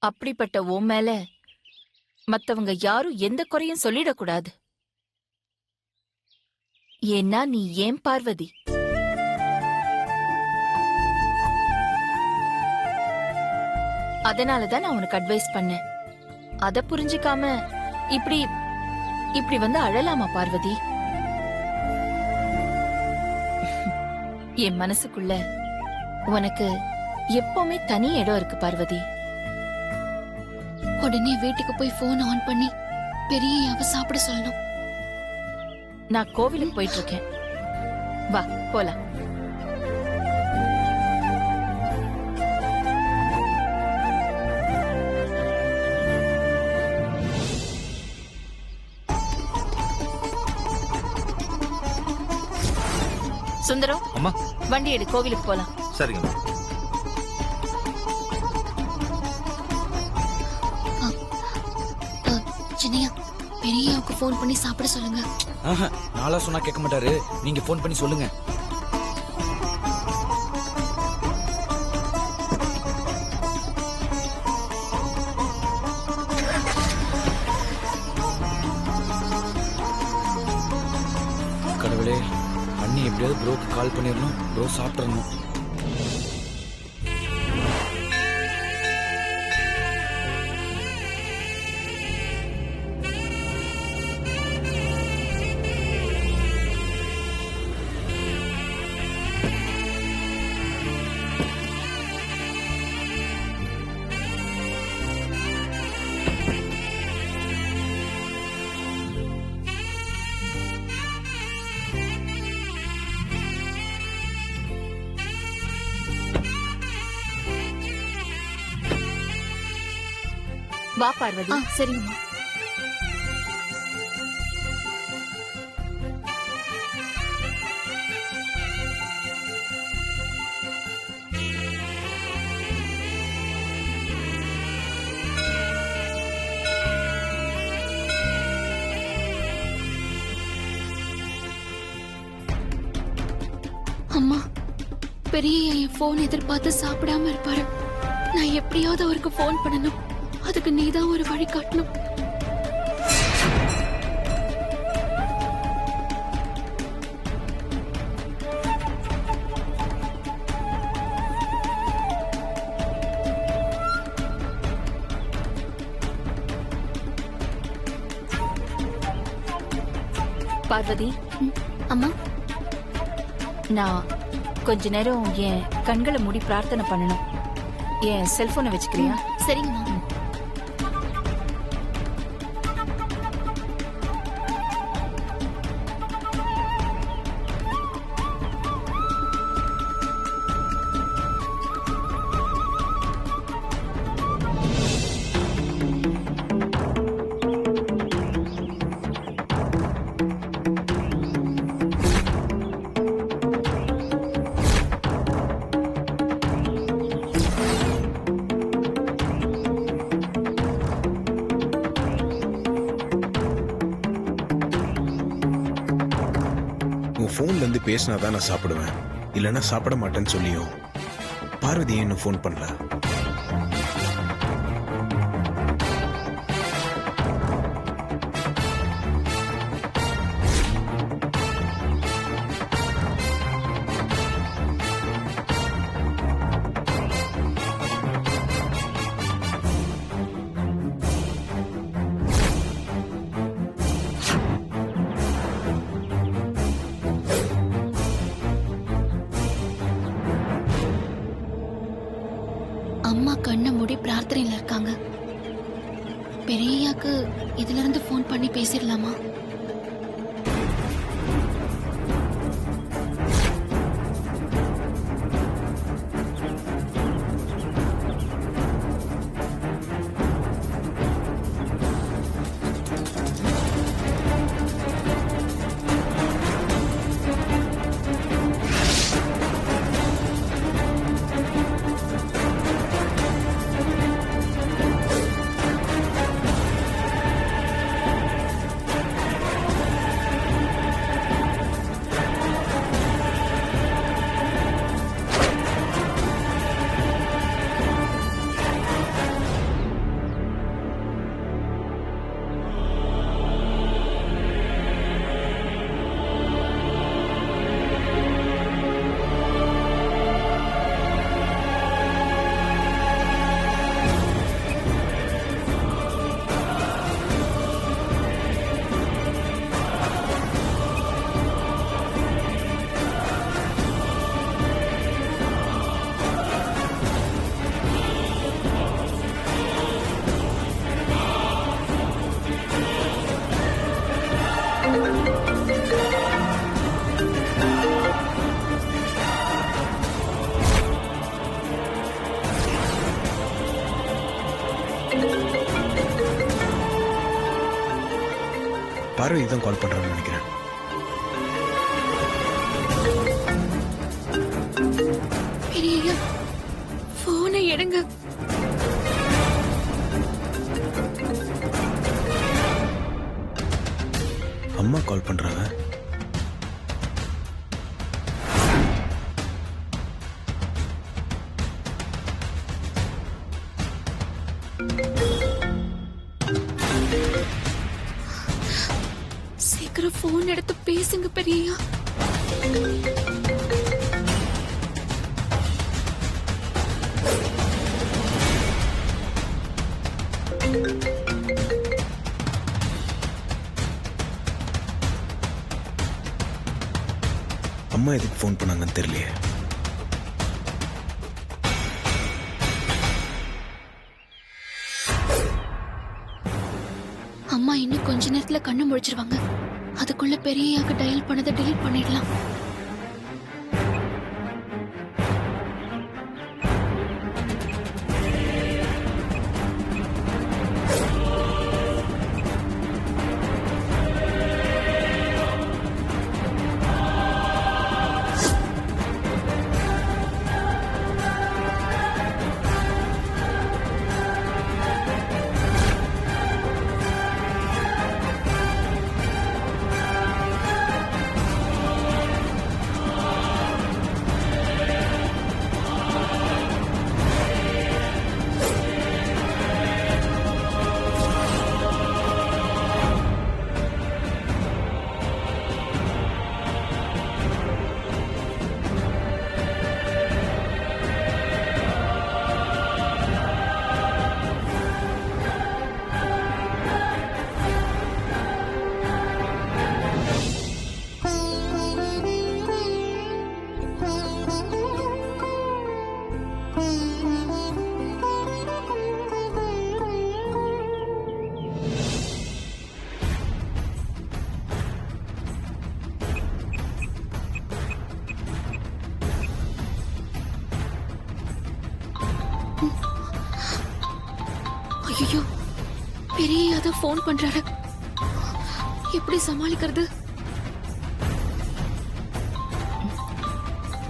அப்படிப்பட்ட உன் மேல மத்தவங்க யாரும் எந்த குறையும் சொல்லிடக்கூடாது. ஏன்னா நீ ஏன் பார்வதி. அதனாலதான் நான் உனக்கு அட்வைஸ் பண்ணேன். அத புரிஞ்சுக்காம இப்படி இப்படி வந்து அழலாமா பார்வதி? என் மனசுக்குள்ள உனக்கு எப்பவுமே தனி இடம் இருக்கு பார்வதி. உடனே வீட்டுக்கு போய் போன் ஆன் பண்ணி பெரியயாவ சாப்பிட சொல்லணும். நான் கோவிலுக்கு போயிட்டு இருக்கேன். வா போலாம். சுந்தரம், அம்மா வண்டி எடு, கோவிலுக்கு போலாம். சரிங்க. சின்னையா, பெரியயாவுக்கு போன் பண்ணி சாப்பிட சொல்லுங்க. நாளா சொன்னா கேட்க மாட்டாரு, நீங்க போன் பண்ணி சொல்லுங்க. கடவுளே, அண்ணி எப்படியாவது ப்ரோக்கு கால் பண்ணிடணும், ப்ரோ சாப்பிடணும். வா பார்வதி. சரிங்கம்மா. அம்மா, பெரிய என் போன் எதிர்பார்த்து சாப்பிடாம இருப்பாரு. நான் எப்படியாவது அவருக்கு போன் பண்ணணும். அதுக்கு நீதான் ஒரு வழி காட்டணும். பார்வதி, அம்மா, நான் கொஞ்ச நேரம் என் கண்களை மூடி பிரார்த்தனை பண்ணணும். என் செல்போனை வச்சுக்கிறியா? சரிங்கம்மா. போன்ல இருந்து பேசினாதான் நான் சாப்பிடுவேன், இல்லைன்னா சாப்பிட மாட்டேன்னு சொல்லியும் பார்வதி இன்னும் போன் பண்ணல. அம்மா கண்ணை மூடி பிரார்த்தனையில இருக்காங்க. பெரியயாக்கு இதுல இருந்து போன் பண்ணி பேசிடலாமா? பார்வதி தான் கால் பண்றான்னு நினைக்கிறேன். பெரியய்யா போனை எடுங்க. அம்மா கால் பண்றாங்க. சீக்கிரம் போன் எடுத்து பேசுங்க பெரியய்யா. அம்மா எதுக்கு ஃபோன் பண்ணாங்கன்னு தெரியலையே. அம்மா இன்னும் கொஞ்ச நேரத்துல கண்ணு முழிச்சிருவாங்க. அதுக்குள்ள பெரியய்யாக்கு டயல் பண்ணதை டெலீட் பண்ணிடலாம். ஐயோ, பெரியய்யா தான் போன் பண்றாரு. எப்படி சமாளிக்கிறது?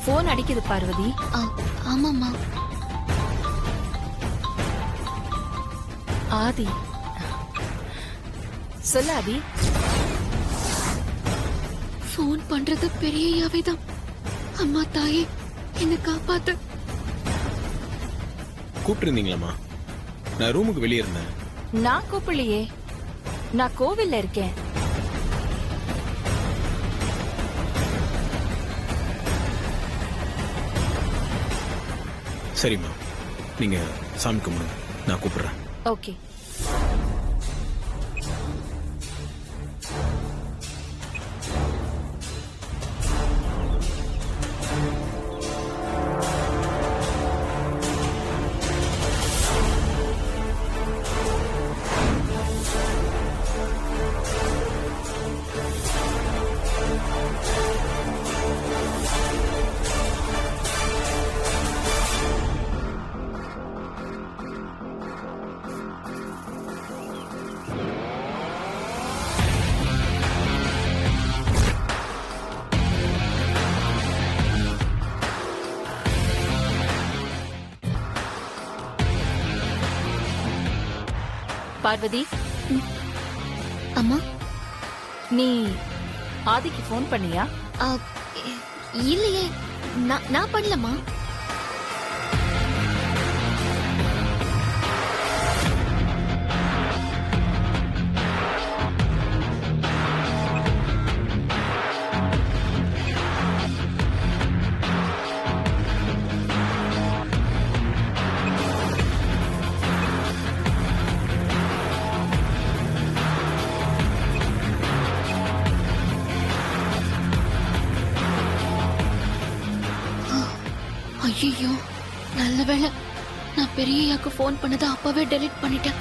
போன் அடிக்குது பார்வதி. ஆமாம்மா. ஆதி, சொல்ல ஆதி. போன் பண்றது பெரியய்யாவே தான். அம்மா தாயே, என்ன காப்பாத்து. கூப்பிட்டு இருந்தீங்களாம்மா? நான் ரூமுக்கு வெளியே இருந்தேன். நான் கூப்பிடலையே, நான் கோவில்ல இருக்கேன். சரிம்மா, நீங்க சாமி கும்பிடுங்க, நான் கூப்பிடுறேன். ஓகே. பார்வதி, அம்மா, நீ ஆதிக்கு போன் பண்ணியா? இல்லையே, நான் பண்ணலம்மா. ஐயோ, நல்ல வேளை நான் பெரியய்யாக்கு போன் பண்ணதை அப்பவே டெலீட் பண்ணிட்டேன்.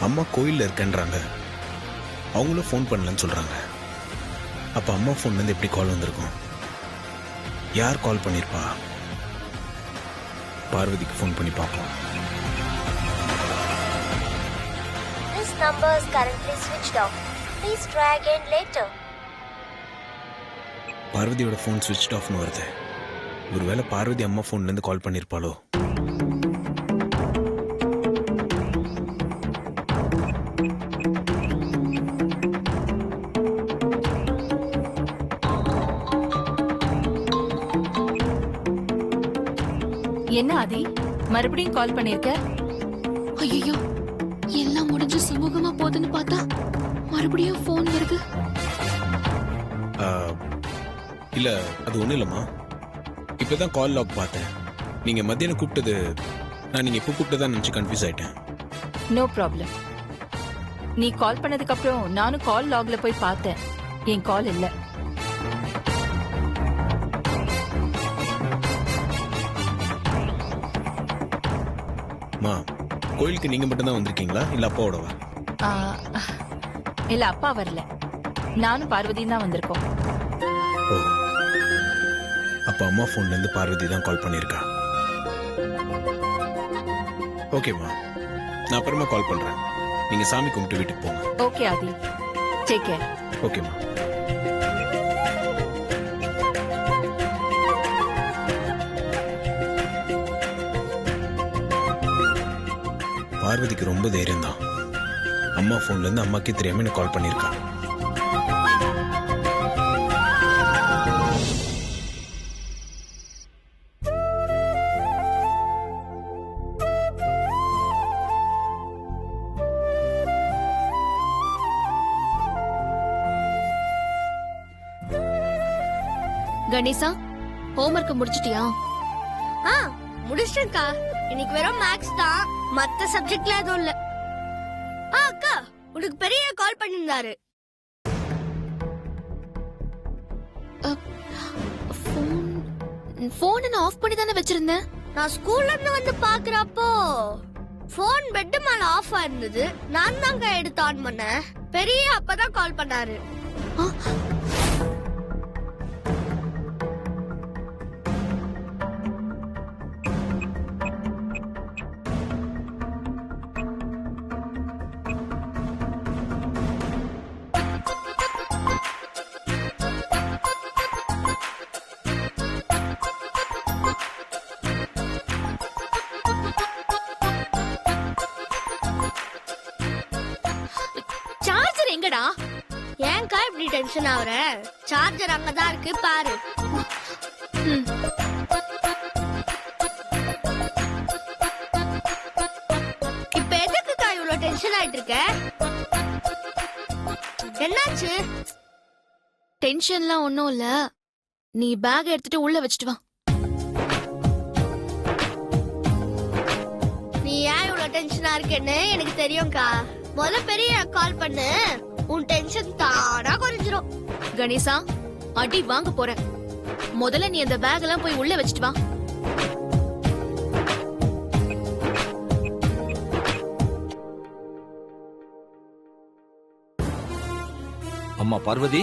அம்மா கோயில்ல இருக்கேன்றாங்க, அவங்களும் ஃபோன் பண்ணலன்னு சொல்றாங்க. அப்ப அம்மா ஃபோன்ல இருந்து எப்படி கால் வந்திருக்கும்? யார் கால் பண்ணிருப்பா? பார்வதிக்கு ஃபோன் பண்ணி பார்ப்போம். This number is currently switched off. Please try again later. பார்வதியோட ஃபோன் ஸ்விட்ச் ஆஃப்னு வருது. ஒருவேளை பார்வதி அம்மா ஃபோன்லேருந்து கால் பண்ணியிருப்பாளோ? என்ன ஆதி, மறுபடியும் கால் பண்ணிருக்க? ஐயோ, எல்லாம் முடிஞ்சு சுமூகமா போகுதுன்னு பார்த்தா மறுபடியும் ஃபோன் வருது. இல்ல, அது ஒண்ணும் இல்லம்மா. இப்பதான் கால் லாக் பார்த்தேன். நீங்க மத்தியானம் கூப்பிட்டது நான் நீங்க இப்போ கூப்பிட்டதான் நினைச்சு கன்ஃபியூஸ் ஆயிட்டேன். No problem. நீ கால் பண்ணதுக்கு அப்புறம் நானும் கால் லாக்ல போய் பார்த்தேன். என் கால் இல்ல. மா, கோயிலுக்கு நீங்க மட்டும் தான் வந்திருக்கீங்களா இல்ல அப்பாவோடவா? ஆ, இல்ல, அப்பா வரல. நானும் பார்வதியும் தான் வந்திருக்கோம். ஓ, அப்ப அம்மா போன்ல இருந்து பார்வதி தான் கால் பண்ணிருக்கா. ஓகேம்மா, நான் அப்புறமா கால் பண்றேன். நீங்க சாமி கும்பிட்டு வீட்டுக்கு போங்க. ஓகே ஆதி, டேக் கேர். ஓகேம்மா. பார்வதிக்கு ரொம்ப தைரியம் தான். அம்மா போன்ல இருந்து அம்மாக்கே தெரியாம எனக்கு கால் பண்ணிருக்கா. கணேசா, ஹோம்வொர்க் முடிச்சிட்டியா? முடிச்சிட்டேன்க்கா. இன்னைக்கு வெறும் மேக்ஸ் தான், மத்த சப்ஜெக்ட்ல எதுவும் இல்ல. அக்கா, உனக்கு பெரிய கால் பண்ணிருந்தாரு. போன் நான் ஆஃப் பண்ணி தானே வச்சிருந்தேன். நான் ஸ்கூல்ல இருந்து வந்து பாக்குறப்போ போன் பெட் மேல ஆஃப் ஆயிருந்தது. நான் தாங்க எடுத்து ஆன் பண்ணேன். பெரிய அப்பதான் கால் பண்ணாரு. சார்ஜர் எங்கடா? ஏன்க்கா இப்படி டென்ஷன் ஆகுற? சார்ஜர் அங்கதான் இருக்கு, பாரு. இப்ப எதுக்குக்கா இவ்வளவு டென்ஷன் ஆயிட்டு இருக்க? என்னாச்சு? டென்ஷன்லாம் ஒண்ணும் இல்ல. நீ பேக் எடுத்துட்டு உள்ள வச்சிட்டு வா. நீ ஏன் இவ்வளவு டென்ஷனா இருக்கேன்னு எனக்கு தெரியும்க்கா. முதல்ல பெரிய கால் பண்ணு, உன் டென்ஷன் தானா குறைஞ்சிரும். கணேசா, அடி வாங்க போற. முதல்ல நீ அந்த பேக் எல்லாம் போய் உள்ள வச்சிட்டு வா. அம்மா பார்வதி,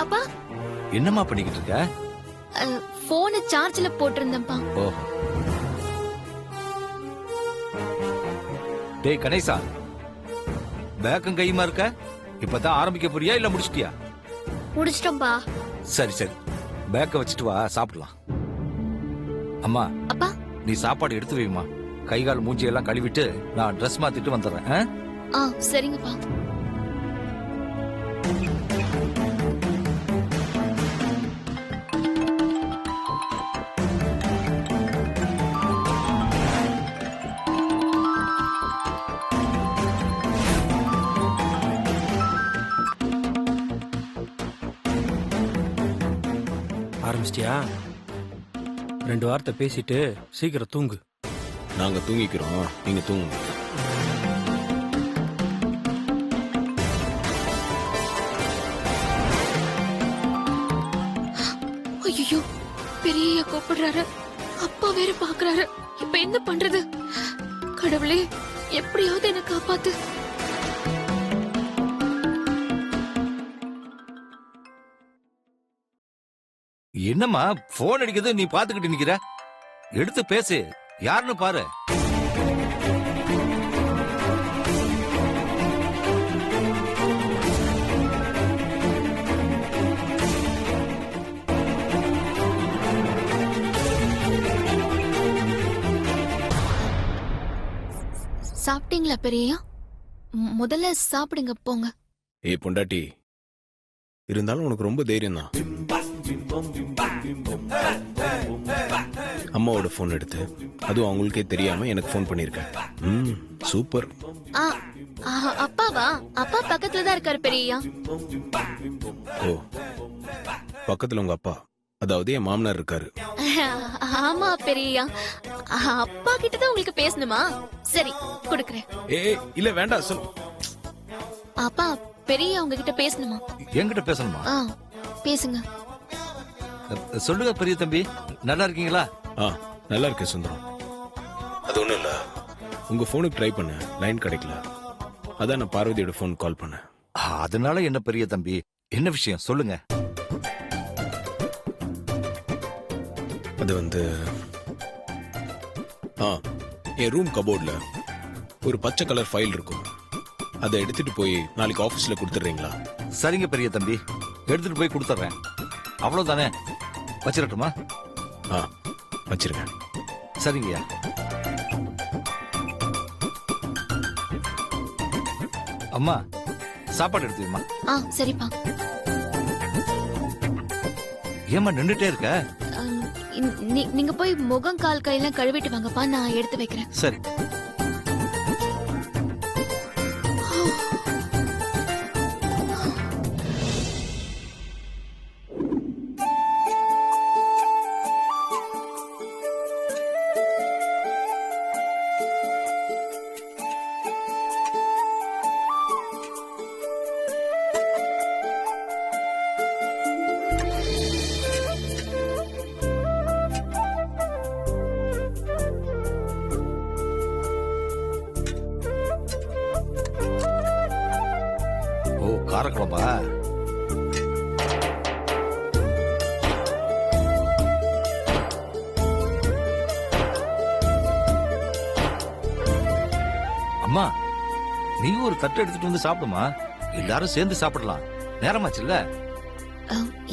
அப்பா, என்னம்மா பண்ணிக்கிட்டு இருக்க? போனை சார்ஜ்ல போட்டிருந்தேன்ப்பா. ஓஹோ. டேய் கணேசா, பேக்கும் கையுமா இருக்க? இப்பதான் ஆரம்பிக்க போறியா இல்ல முடிச்சிட்டியா? முடிச்சிட்டோம்பா. சரி சரி, பேக்க வச்சுட்டு வா, சாப்பிடலாம். அம்மா, அப்பா, நீ சாப்பாடு எடுத்து வைமா. கை கால் மூஞ்சி எல்லாம் கழுவிட்டு நான் ட்ரெஸ் மாத்திட்டு வந்துடுறேன். சரிங்கப்பா. ஆரம்பிச்சிட்டியா? 2 வார்த்தை பேசிட்டு சீக்கிரம் தூங்கு. நாங்க தூங்கிக்கிறோம், நீங்க தூங்குங்க. ஐயோ, பெரிய கூப்பிடுறாரு. அப்பா வேற பாக்குறாரு. இப்ப என்ன பண்றது? கடவுளே, எப்படியாவது என்ன காப்பாத்து. என்னம்மா போன் அடிக்குது, நீ பாத்துக்கிட்டு நிக்கிற? எடுத்து பேசு, யாருன்னு பாரு. சாப்பிட்டீங்களா பெரியய்யா? முதல்ல சாப்பிடுங்க போங்க. ஏய் பொண்டாட்டி, இருந்தாலும் உனக்கு ரொம்ப தைரியம் தான். அம்மாவோட ஃபோன் எடுத்து, அதுவும் அவங்களுக்கே தெரியாம எனக்கு ஃபோன் பண்ணிருக்கேன். சூப்பர். ஆ, அப்பாவா? அப்பா பக்கத்துல தான் இருக்காரு பெரியய்யா. ஓ, பக்கத்துல உங்க அப்பா, அதாவது என் மாமனார் இருக்காரு. ஆமா பெரியய்யா, அப்பா கிட்ட தான் உங்களுக்கு பேசணுமா? சரி கொடுக்கறேன். ஏய் இல்ல வேண்டாம் சொல். அப்பா பெரியய்யா உங்ககிட்ட பேசணுமா? என்கிட்ட பேசணுமா? பேசுங்க. சொல்லுங்க பெரிய தம்பி, நல்லா இருக்கீங்களா? நல்லா இருக்கேன் சுந்தரம். அது ஒண்ணும் இல்ல, உங்க போனுக்கு ட்ரை பண்ண லைன் கிடைக்கல, அதான் நான் பார்வதியோட போன் கால் பண்ணேன். அதனால என்ன பெரிய தம்பி, என்ன விஷயம் சொல்லுங்க. அது வந்து என் ரூம் கபோர்ட்ல ஒரு பச்சை கலர் ஃபைல் இருக்கும். அதை எடுத்துட்டு போய் நாளைக்கு ஆபீஸ்ல கொடுத்துறீங்களா? சரிங்க பெரிய தம்பி, எடுத்துட்டு போய் கொடுத்துறேன். அவ்வளவுதானே, வச்சிரட்டுமா? வச்சிருங்க. சரிங்கய்யா. அம்மா சாப்பாடு எடுத்துக்கமா. சரிப்பா. ஏம்மா நின்றுட்டே இருக்க? நீங்க போய் முகம் கால் கையெல்லாம் கழுவிட்டு வாங்கப்பா, நான் எடுத்து வைக்கிறேன். சரி. காரக்குழம்பா? அம்மா நீ ஒரு தட்டு எடுத்துட்டு வந்து சாப்பிடுமா, எல்லாரும் சேர்ந்து சாப்பிடலாம். நேரமாச்சுல்ல.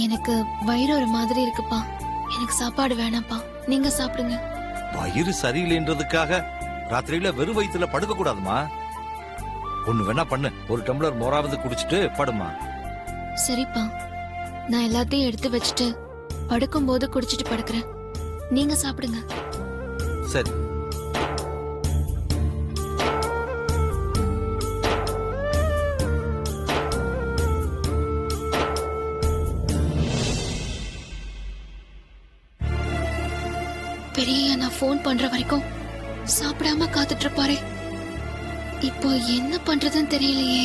எனக்கு வயிறு ஒரு மாதிரி இருக்குப்பா, எனக்கு சாப்பாடு வேணாப்பா, நீங்க சாப்பிடுங்க. வயிறு சரியில்லைன்றதுக்காக ராத்திரியில வெறும் வயிற்றுல படுக்க கூடாதுமா. ஒண்ணு வேணா பண்ணு, ஒரு டம்ளர் மோராவது குடிச்சிட்டு படுமா. சரிப்பா, நான் எல்லாத்தையும் எடுத்து வச்சுட்டு படுக்கும் போது குடிச்சிட்டு படுக்கிறேன். நீங்க சாப்பிடுங்க. சரி. பெரியய்யா நான் போன் பண்ற வரைக்கும் சாப்பிடாம காத்துட்டு இருப்பாரே, இப்போ என்ன பண்றதுன்னு தெரியலையே.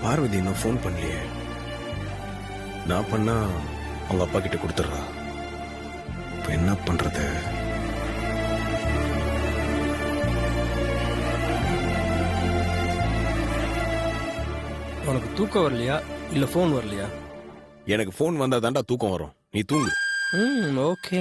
பார்வதி இன்னும் ஃபோன் பண்ணலையே. நான் பண்ணா அவங்க அப்பா கிட்ட கொடுத்துட்றா. இப்ப என்ன பண்றது? உனக்கு தூக்கம் வரலையா இல்ல போன் வரலையா? எனக்கு ஃபோன் வந்தா தாண்டா தூக்கம் வரும். நீ தூங்கு. ஓகே.